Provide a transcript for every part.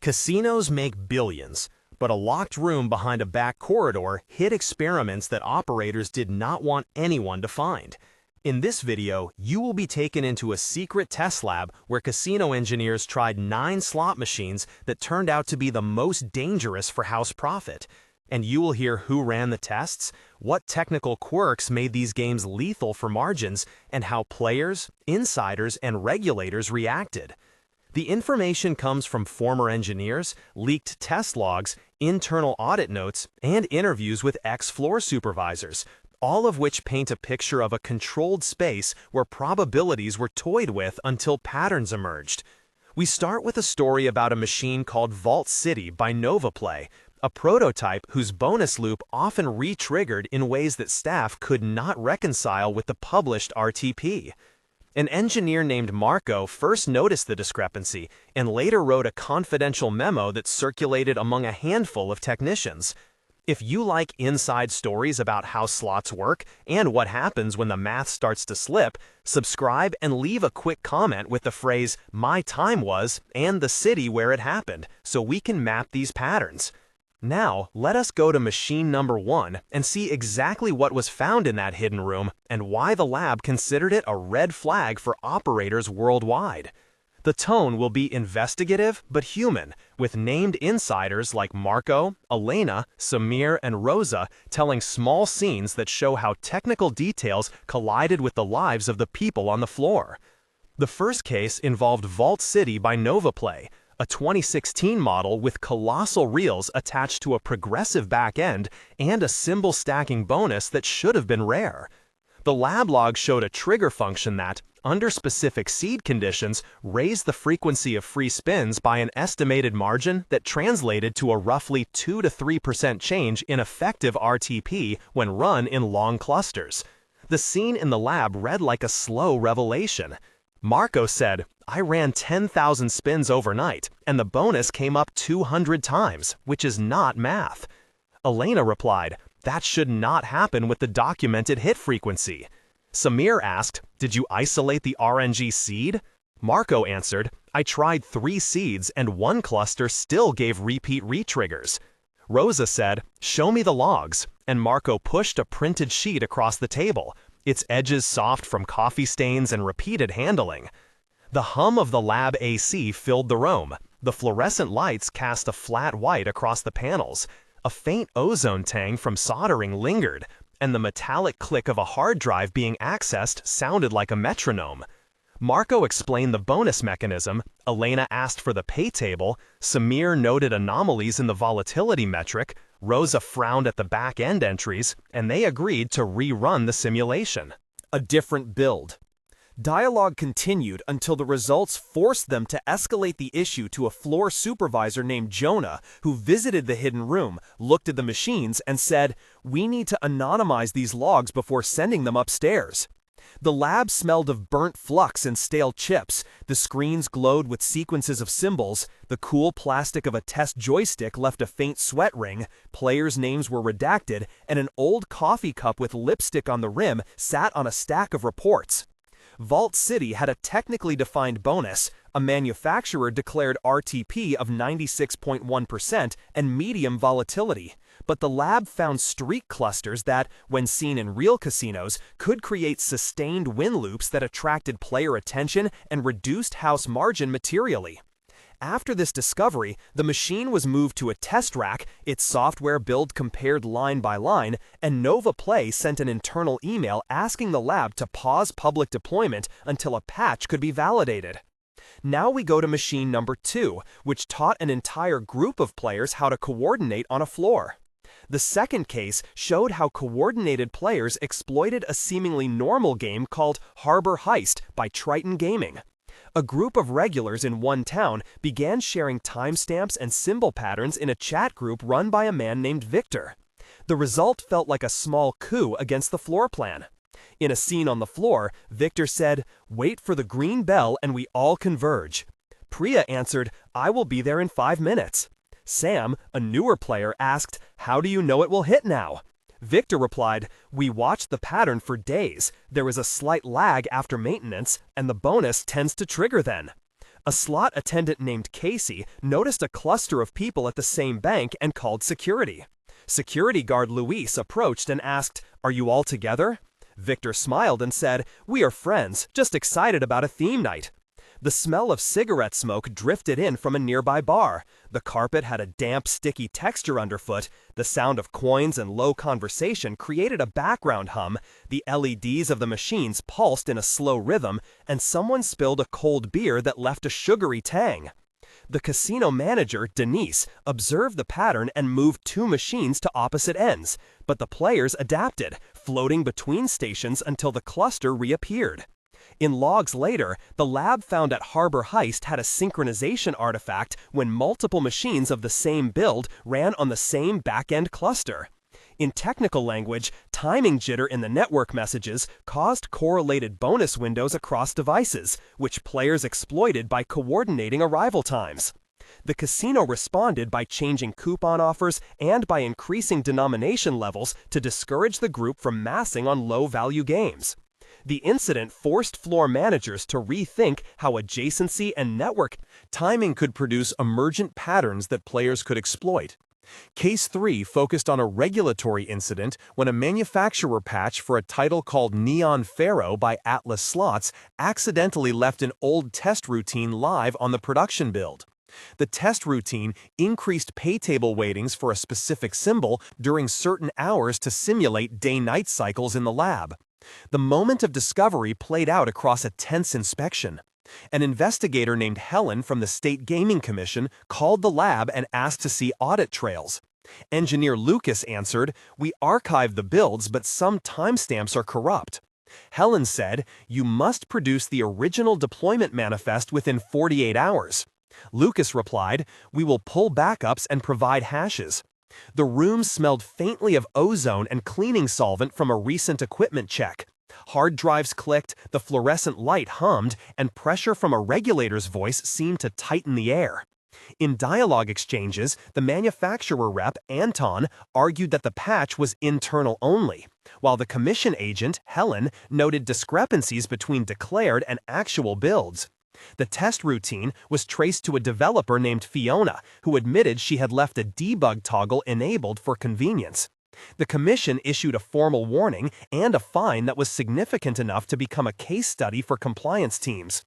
Casinos make billions, but a locked room behind a back corridor hid experiments that operators did not want anyone to find. In this video, you will be taken into a secret test lab where casino engineers tried 9 slot machines that turned out to be the most dangerous for house profit. And you will hear who ran the tests, what technical quirks made these games lethal for margins, and how players, insiders, and regulators reacted. The information comes from former engineers, leaked test logs, internal audit notes, and interviews with ex-floor supervisors, all of which paint a picture of a controlled space where probabilities were toyed with until patterns emerged. We start with a story about a machine called Vault City by NovaPlay, a prototype whose bonus loop often re-triggered in ways that staff could not reconcile with the published RTP. An engineer named Marco first noticed the discrepancy and later wrote a confidential memo that circulated among a handful of technicians. If you like inside stories about how slots work and what happens when the math starts to slip, subscribe and leave a quick comment with the phrase, "My time was," and the city where it happened, so we can map these patterns. Now, let us go to machine number 1 and see exactly what was found in that hidden room and why the lab considered it a red flag for operators worldwide. The tone will be investigative but human, with named insiders like Marco, Elena, Samir, and Rosa telling small scenes that show how technical details collided with the lives of the people on the floor. The first case involved Vault City by NovaPlay, a 2016 model with colossal reels attached to a progressive back end and a symbol stacking bonus that should have been rare. The lab log showed a trigger function that, under specific seed conditions, raised the frequency of free spins by an estimated margin that translated to a roughly 2 to 3% change in effective RTP when run in long clusters. The scene in the lab read like a slow revelation. Marco said, "I ran 10,000 spins overnight, and the bonus came up 200 times, which is not math." Elena replied, "That should not happen with the documented hit frequency." Samir asked, "Did you isolate the RNG seed?" Marco answered, "I tried 3 seeds and 1 cluster still gave repeat retriggers." Rosa said, "Show me the logs," and Marco pushed a printed sheet across the table, its edges soft from coffee stains and repeated handling. The hum of the lab AC filled the room. The fluorescent lights cast a flat white across the panels. A faint ozone tang from soldering lingered, and the metallic click of a hard drive being accessed sounded like a metronome. Marco explained the bonus mechanism, Elena asked for the pay table, Samir noted anomalies in the volatility metric, Rosa frowned at the back-end entries, and they agreed to rerun the simulation. A different build. Dialogue continued until the results forced them to escalate the issue to a floor supervisor named Jonah, who visited the hidden room, looked at the machines, and said, "We need to anonymize these logs before sending them upstairs." The lab smelled of burnt flux and stale chips, the screens glowed with sequences of symbols, the cool plastic of a test joystick left a faint sweat ring, players' names were redacted, and an old coffee cup with lipstick on the rim sat on a stack of reports. Vault City had a technically defined bonus, a manufacturer declared RTP of 96.1% and medium volatility, but the lab found streak clusters that, when seen in real casinos, could create sustained win loops that attracted player attention and reduced house margin materially. After this discovery, the machine was moved to a test rack, its software build compared line by line, and NovaPlay sent an internal email asking the lab to pause public deployment until a patch could be validated. Now we go to machine number 2, which taught an entire group of players how to coordinate on a floor. The second case showed how coordinated players exploited a seemingly normal game called Harbor Heist by Triton Gaming. A group of regulars in one town began sharing timestamps and symbol patterns in a chat group run by a man named Victor. The result felt like a small coup against the floor plan. In a scene on the floor, Victor said, "Wait for the green bell and we all converge." Priya answered, "I will be there in 5 minutes." Sam, a newer player, asked, "How do you know it will hit now?" Victor replied, "We watched the pattern for days. There is a slight lag after maintenance, and the bonus tends to trigger then." A slot attendant named Casey noticed a cluster of people at the same bank and called security. Security guard Luis approached and asked, "Are you all together?" Victor smiled and said, "We are friends, just excited about a theme night." The smell of cigarette smoke drifted in from a nearby bar. The carpet had a damp, sticky texture underfoot. The sound of coins and low conversation created a background hum. The LEDs of the machines pulsed in a slow rhythm, and someone spilled a cold beer that left a sugary tang. The casino manager, Denise, observed the pattern and moved two machines to opposite ends, but the players adapted, floating between stations until the cluster reappeared. In logs later, the lab found at Harbor Heist had a synchronization artifact when multiple machines of the same build ran on the same back-end cluster. In technical language, timing jitter in the network messages caused correlated bonus windows across devices, which players exploited by coordinating arrival times. The casino responded by changing coupon offers and by increasing denomination levels to discourage the group from massing on low-value games. The incident forced floor managers to rethink how adjacency and network timing could produce emergent patterns that players could exploit. Case 3 focused on a regulatory incident when a manufacturer patch for a title called Neon Pharaoh by Atlas Slots accidentally left an old test routine live on the production build. The test routine increased pay table weightings for a specific symbol during certain hours to simulate day-night cycles in the lab. The moment of discovery played out across a tense inspection. An investigator named Helen from the State Gaming Commission called the lab and asked to see audit trails. Engineer Lucas answered, "We archived the builds, but some timestamps are corrupt." Helen said, "You must produce the original deployment manifest within 48 hours. Lucas replied, "We will pull backups and provide hashes." The room smelled faintly of ozone and cleaning solvent from a recent equipment check. Hard drives clicked, the fluorescent light hummed, and pressure from a regulator's voice seemed to tighten the air. In dialogue exchanges, the manufacturer rep, Anton, argued that the patch was internal only, while the commission agent, Helen, noted discrepancies between declared and actual builds. The test routine was traced to a developer named Fiona, who admitted she had left a debug toggle enabled for convenience. The commission issued a formal warning and a fine that was significant enough to become a case study for compliance teams.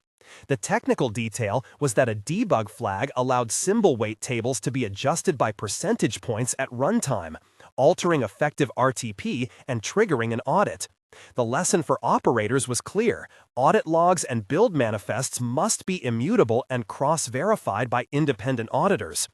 The technical detail was that a debug flag allowed symbol weight tables to be adjusted by percentage points at runtime, altering effective RTP and triggering an audit. The lesson for operators was clear: audit logs and build manifests must be immutable and cross-verified by independent auditors.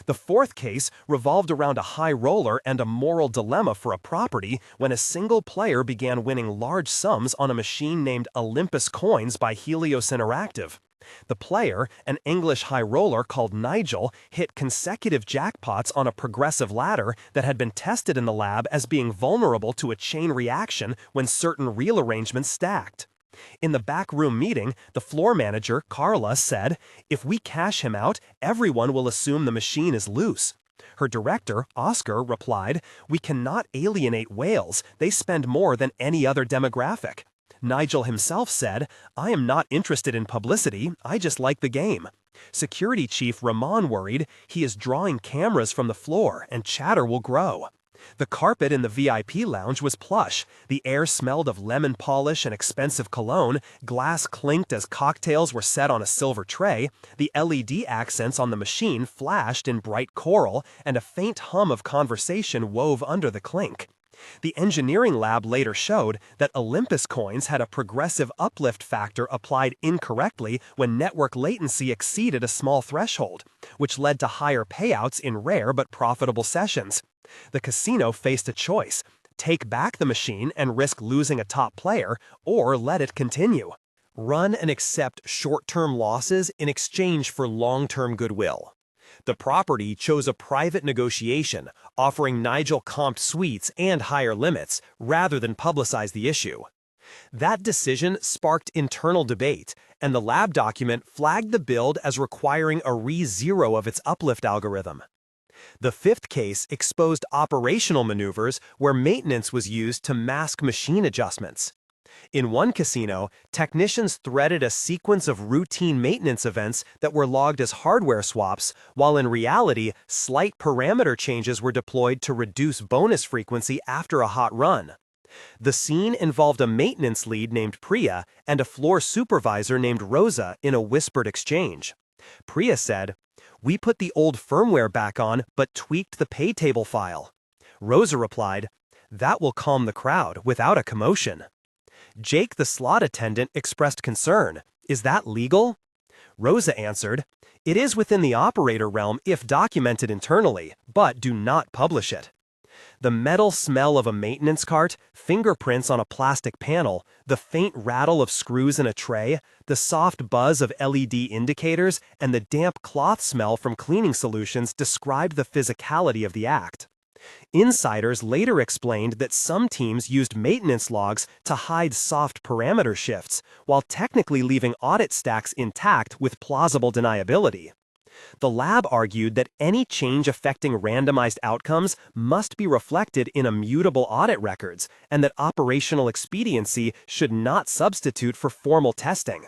The fourth case revolved around a high roller and a moral dilemma for a property when a single player began winning large sums on a machine named Olympus Coins by Helios Interactive. The player, an English high roller called Nigel, hit consecutive jackpots on a progressive ladder that had been tested in the lab as being vulnerable to a chain reaction when certain reel arrangements stacked. In the backroom meeting, the floor manager, Carla, said, "If we cash him out, everyone will assume the machine is loose." Her director, Oscar, replied, "We cannot alienate whales. They spend more than any other demographic." Nigel himself said, "I am not interested in publicity, I just like the game." Security Chief Ramon worried, "He is drawing cameras from the floor and chatter will grow." The carpet in the VIP lounge was plush, the air smelled of lemon polish and expensive cologne, glass clinked as cocktails were set on a silver tray, the LED accents on the machine flashed in bright coral, and a faint hum of conversation wove under the clink. The engineering lab later showed that Olympus Coins had a progressive uplift factor applied incorrectly when network latency exceeded a small threshold, which led to higher payouts in rare but profitable sessions. The casino faced a choice: take back the machine and risk losing a top player, or let it continue. Run and accept short-term losses in exchange for long-term goodwill. The property chose a private negotiation, offering Nigel comped suites and higher limits, rather than publicize the issue. That decision sparked internal debate, and the lab document flagged the build as requiring a re-zero of its uplift algorithm. The fifth case exposed operational maneuvers where maintenance was used to mask machine adjustments. In one casino, technicians threaded a sequence of routine maintenance events that were logged as hardware swaps, while in reality, slight parameter changes were deployed to reduce bonus frequency after a hot run. The scene involved a maintenance lead named Priya and a floor supervisor named Rosa in a whispered exchange. Priya said, "We put the old firmware back on but tweaked the pay table file." Rosa replied, "That will calm the crowd without a commotion." Jake, the slot attendant, expressed concern. "Is that legal?" Rosa answered, "It is within the operator realm if documented internally, but do not publish it." The metal smell of a maintenance cart, fingerprints on a plastic panel, the faint rattle of screws in a tray, the soft buzz of LED indicators, and the damp cloth smell from cleaning solutions describe the physicality of the act. Insiders later explained that some teams used maintenance logs to hide soft parameter shifts, while technically leaving audit stacks intact with plausible deniability. The lab argued that any change affecting randomized outcomes must be reflected in immutable audit records, and that operational expediency should not substitute for formal testing.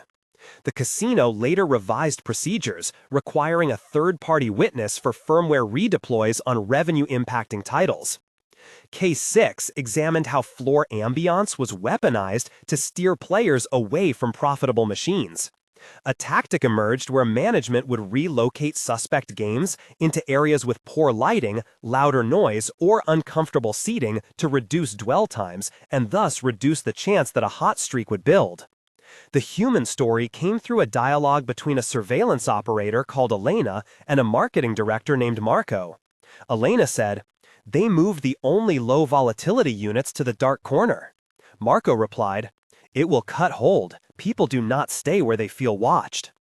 The casino later revised procedures, requiring a third-party witness for firmware redeploys on revenue-impacting titles. Case 6 examined how floor ambiance was weaponized to steer players away from profitable machines. A tactic emerged where management would relocate suspect games into areas with poor lighting, louder noise, or uncomfortable seating to reduce dwell times and thus reduce the chance that a hot streak would build. The human story came through a dialogue between a surveillance operator called Elena and a marketing director named Marco. Elena said, "They moved the only low volatility units to the dark corner." Marco replied, "It will cut hold. People do not stay where they feel watched."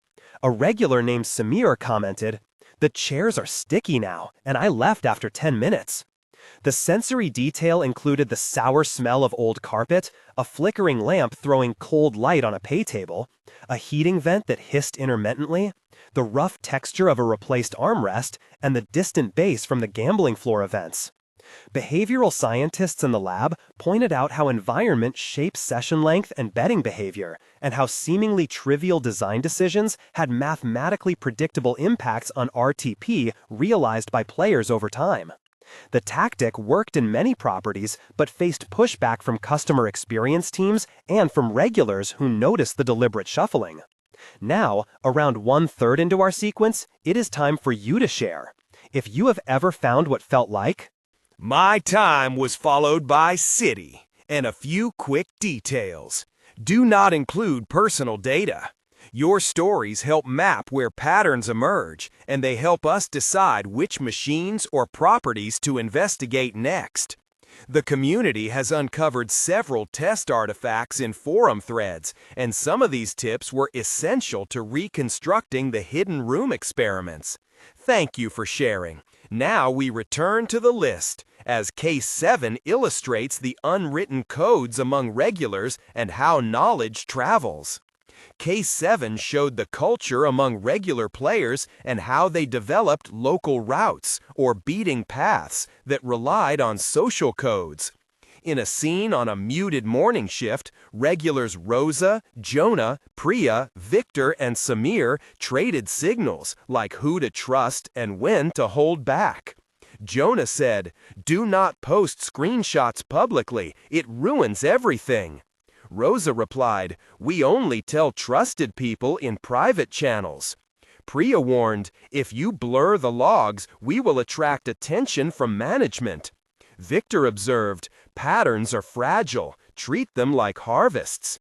A regular named Samir commented, "The chairs are sticky now, and I left after 10 minutes. The sensory detail included the sour smell of old carpet, a flickering lamp throwing cold light on a pay table, a heating vent that hissed intermittently, the rough texture of a replaced armrest, and the distant bass from the gambling floor events. Behavioral scientists in the lab pointed out how environment shapes session length and betting behavior, and how seemingly trivial design decisions had mathematically predictable impacts on RTP realized by players over time. The tactic worked in many properties, but faced pushback from customer experience teams and from regulars who noticed the deliberate shuffling. Now, around 1/3 into our sequence, it is time for you to share. If you have ever found what felt like, "My time was followed by city, and a few quick details. Do not include personal data. Your stories help map where patterns emerge, and they help us decide which machines or properties to investigate next. The community has uncovered several test artifacts in forum threads, and some of these tips were essential to reconstructing the hidden room experiments. Thank you for sharing. Now we return to the list, as Case 7 illustrates the unwritten codes among regulars and how knowledge travels. Case 7 showed the culture among regular players and how they developed local routes, or beating paths, that relied on social codes. In a scene on a muted morning shift, regulars Rosa, Jonah, Priya, Victor, and Samir traded signals, like who to trust and when to hold back. Jonah said, "Do not post screenshots publicly, it ruins everything." Rosa replied, "We only tell trusted people in private channels." Priya warned, "If you blur the logs, we will attract attention from management." Victor observed, "Patterns are fragile, treat them like harvests."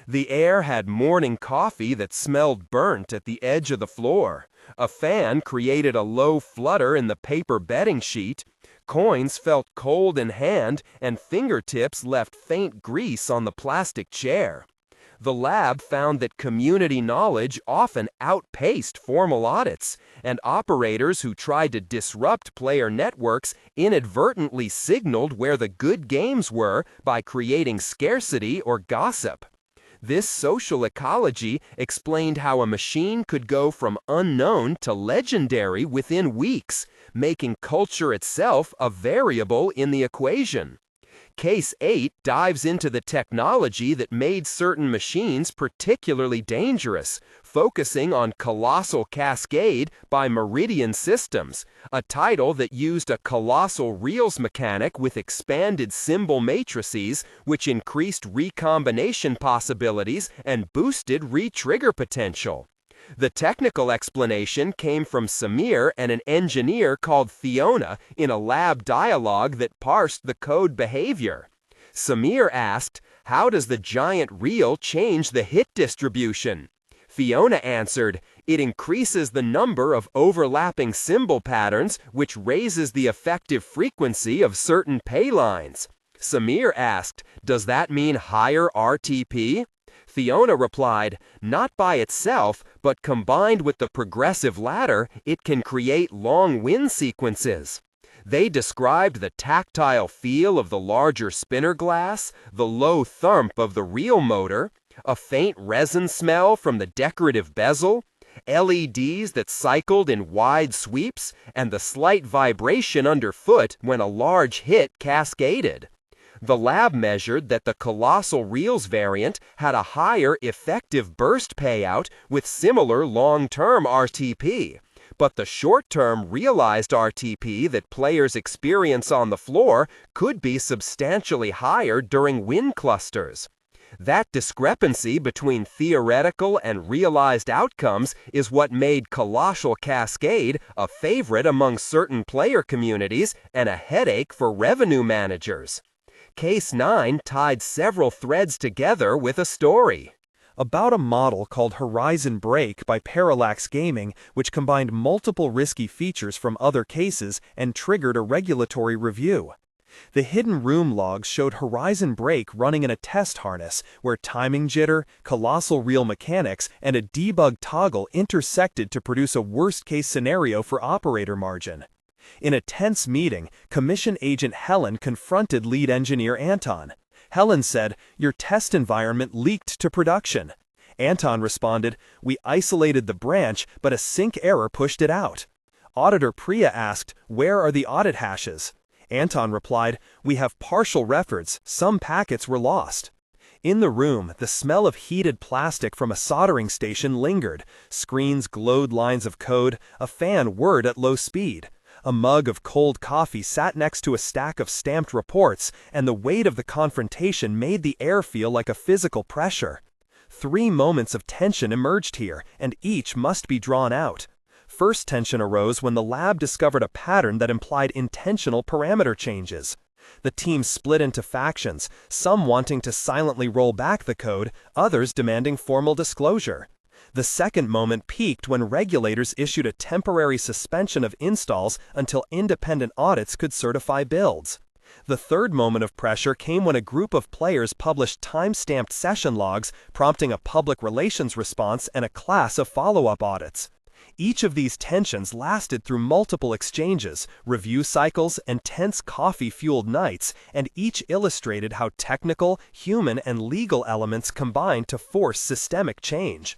The air had morning coffee that smelled burnt at the edge of the floor. A fan created a low flutter in the paper betting sheet. Coins felt cold in hand, and fingertips left faint grease on the plastic chair. The lab found that community knowledge often outpaced formal audits, and operators who tried to disrupt player networks inadvertently signaled where the good games were by creating scarcity or gossip. This social ecology explained how a machine could go from unknown to legendary within weeks, making culture itself a variable in the equation. Case 8 dives into the technology that made certain machines particularly dangerous, focusing on Colossal Cascade by Meridian Systems, a title that used a colossal reals mechanic with expanded symbol matrices, which increased recombination possibilities and boosted re-trigger potential. The technical explanation came from Samir and an engineer called Fiona in a lab dialogue that parsed the code behavior. Samir asked, "How does the giant reel change the hit distribution?" Fiona answered, "It increases the number of overlapping symbol patterns, which raises the effective frequency of certain pay lines." Samir asked, "Does that mean higher RTP?" Fiona replied, "Not by itself, but combined with the progressive ladder, it can create long win sequences." They described the tactile feel of the larger spinner glass, the low thump of the reel motor, a faint resin smell from the decorative bezel, LEDs that cycled in wide sweeps, and the slight vibration underfoot when a large hit cascaded. The lab measured that the Colossal Reels variant had a higher effective burst payout with similar long-term RTP, but the short-term realized RTP that players experience on the floor could be substantially higher during win clusters. That discrepancy between theoretical and realized outcomes is what made Colossal Cascade a favorite among certain player communities and a headache for revenue managers. Case 9 tied several threads together with a story about a model called Horizon Break by Parallax Gaming, which combined multiple risky features from other cases and triggered a regulatory review. The hidden room logs showed Horizon Break running in a test harness where timing jitter, colossal reel mechanics, and a debug toggle intersected to produce a worst-case scenario for operator margin. In a tense meeting, Commission Agent Helen confronted lead engineer Anton. Helen said, "Your test environment leaked to production." Anton responded, "We isolated the branch, but a sync error pushed it out." Auditor Priya asked, "Where are the audit hashes?" Anton replied, "We have partial records, some packets were lost." In the room, the smell of heated plastic from a soldering station lingered. Screens glowed lines of code, a fan whirred at low speed. A mug of cold coffee sat next to a stack of stamped reports, and the weight of the confrontation made the air feel like a physical pressure. 3 moments of tension emerged here, and each must be drawn out. First tension arose when the lab discovered a pattern that implied intentional parameter changes. The team split into factions, some wanting to silently roll back the code, others demanding formal disclosure. The second moment peaked when regulators issued a temporary suspension of installs until independent audits could certify builds. The third moment of pressure came when a group of players published time-stamped session logs, prompting a public relations response and a class of follow-up audits. Each of these tensions lasted through multiple exchanges, review cycles, and tense coffee-fueled nights, and each illustrated how technical, human, and legal elements combined to force systemic change.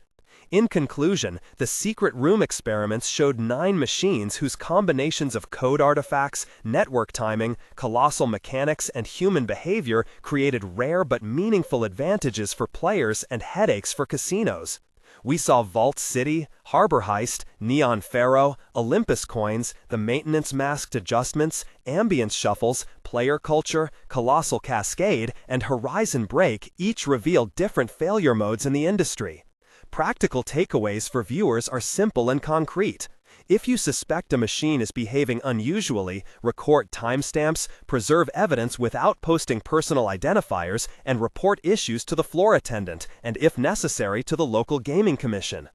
In conclusion, the secret room experiments showed 9 machines whose combinations of code artifacts, network timing, colossal mechanics, and human behavior created rare but meaningful advantages for players and headaches for casinos. We saw Vault City, Harbor Heist, Neon Pharaoh, Olympus coins, the maintenance masked adjustments, ambience shuffles, player culture, Colossal Cascade, and Horizon Break each reveal different failure modes in the industry. Practical takeaways for viewers are simple and concrete. If you suspect a machine is behaving unusually, record timestamps, preserve evidence without posting personal identifiers, and report issues to the floor attendant, and if necessary to the local gaming commission.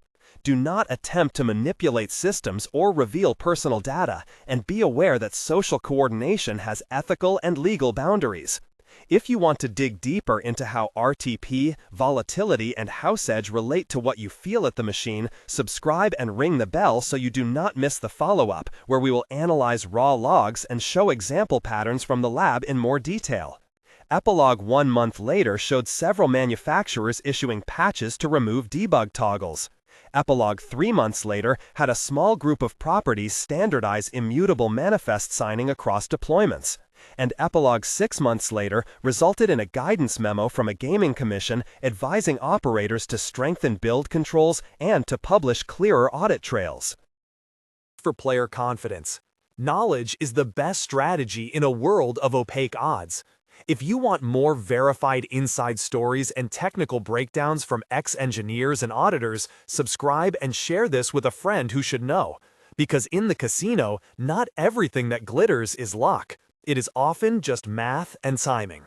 Do not attempt to manipulate systems or reveal personal data, and be aware that social coordination has ethical and legal boundaries. If you want to dig deeper into how RTP, volatility, and house edge relate to what you feel at the machine, subscribe and ring the bell so you do not miss the follow-up, where we will analyze raw logs and show example patterns from the lab in more detail. Epilogue 1 month later showed several manufacturers issuing patches to remove debug toggles. Epilogue 3 months later had a small group of properties standardize immutable manifest signing across deployments. And epilogue 6 months later resulted in a guidance memo from a gaming commission advising operators to strengthen build controls and to publish clearer audit trails. For player confidence, knowledge is the best strategy in a world of opaque odds. If you want more verified inside stories and technical breakdowns from ex-engineers and auditors, subscribe and share this with a friend who should know. Because in the casino, not everything that glitters is luck. It is often just math and timing.